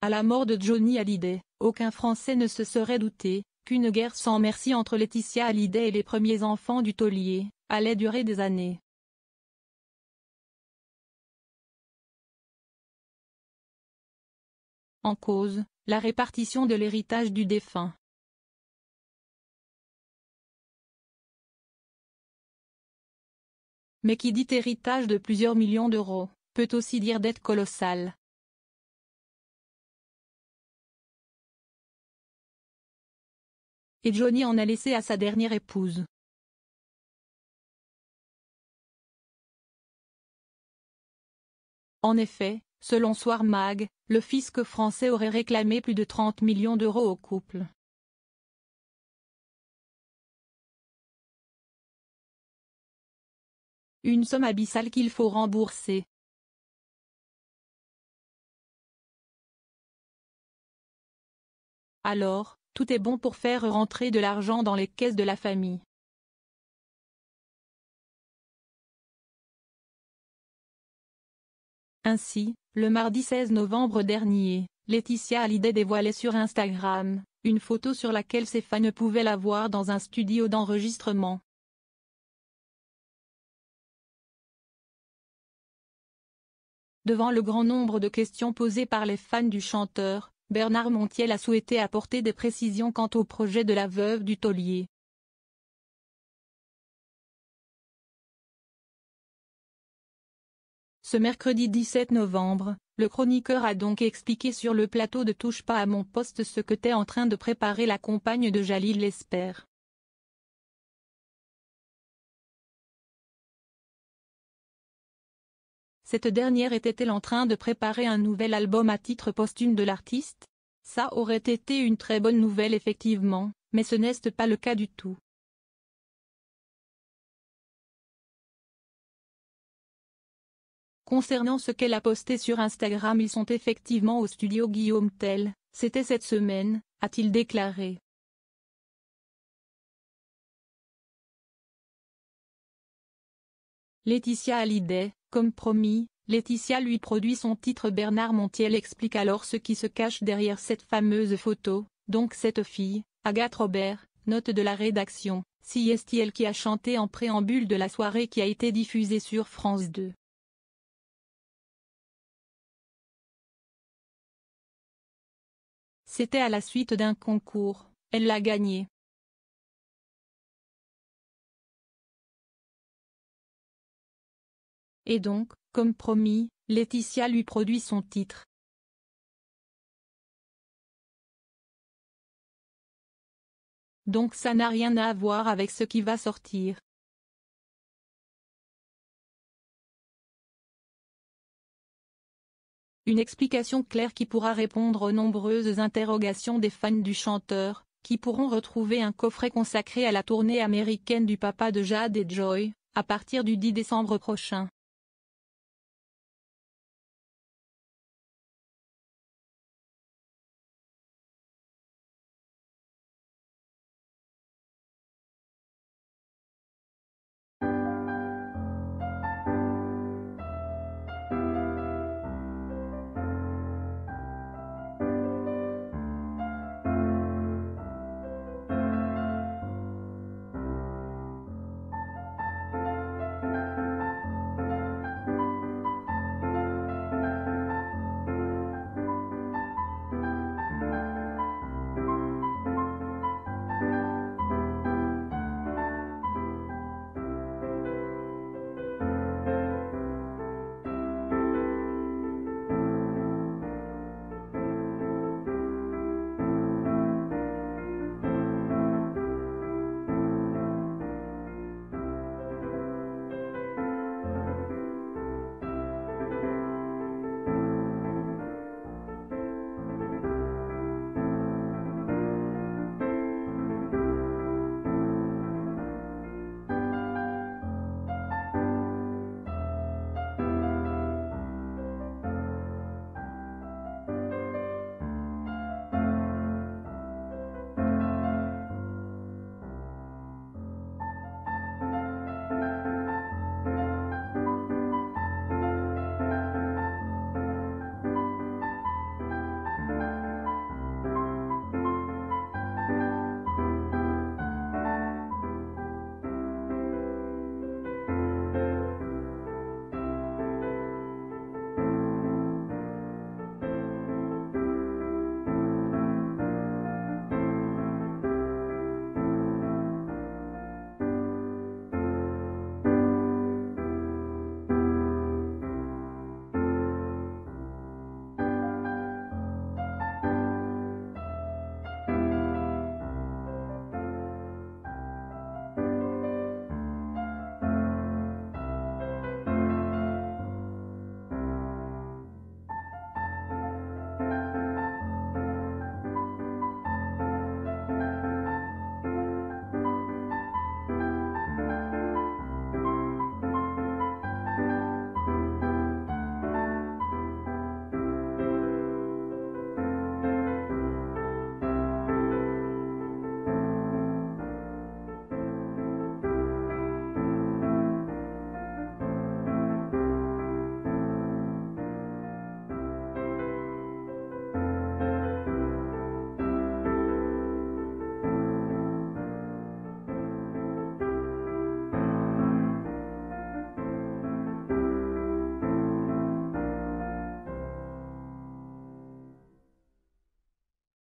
À la mort de Johnny Hallyday, aucun Français ne se serait douté qu'une guerre sans merci entre Laetitia Hallyday et les premiers enfants du taulier allait durer des années. En cause, la répartition de l'héritage du défunt. Mais qui dit héritage de plusieurs millions d'euros, peut aussi dire dette colossale. Et Johnny en a laissé à sa dernière épouse. En effet, selon Soir Mag, le fisc français aurait réclamé plus de 30 millions d'euros au couple. Une somme abyssale qu'il faut rembourser. Alors, tout est bon pour faire rentrer de l'argent dans les caisses de la famille. Ainsi, le mardi 16 novembre dernier, Laetitia Hallyday dévoilait sur Instagram une photo sur laquelle ses fans pouvaient la voir dans un studio d'enregistrement. Devant le grand nombre de questions posées par les fans du chanteur, Bernard Montiel a souhaité apporter des précisions quant au projet de la veuve du taulier. Ce mercredi 17 novembre, le chroniqueur a donc expliqué sur le plateau de Touche pas à mon poste ce que t'es en train de préparer la compagne de Jalil l'espère. Cette dernière était-elle en train de préparer un nouvel album à titre posthume de l'artiste? Ça aurait été une très bonne nouvelle effectivement, mais ce n'est pas le cas du tout. Concernant ce qu'elle a posté sur Instagram, ils sont effectivement au studio Guillaume Tell, c'était cette semaine, a-t-il déclaré. Laetitia Hallyday, comme promis, Laetitia lui produit son titre. Bernard Montiel explique alors ce qui se cache derrière cette fameuse photo, donc cette fille, Agathe Robert, note de la rédaction, c'est elle qui a chanté en préambule de la soirée qui a été diffusée sur France 2. C'était à la suite d'un concours, elle l'a gagné. Et donc, comme promis, Laetitia lui produit son titre. Donc ça n'a rien à voir avec ce qui va sortir. Une explication claire qui pourra répondre aux nombreuses interrogations des fans du chanteur, qui pourront retrouver un coffret consacré à la tournée américaine du papa de Jade et Joy, à partir du 10 décembre prochain.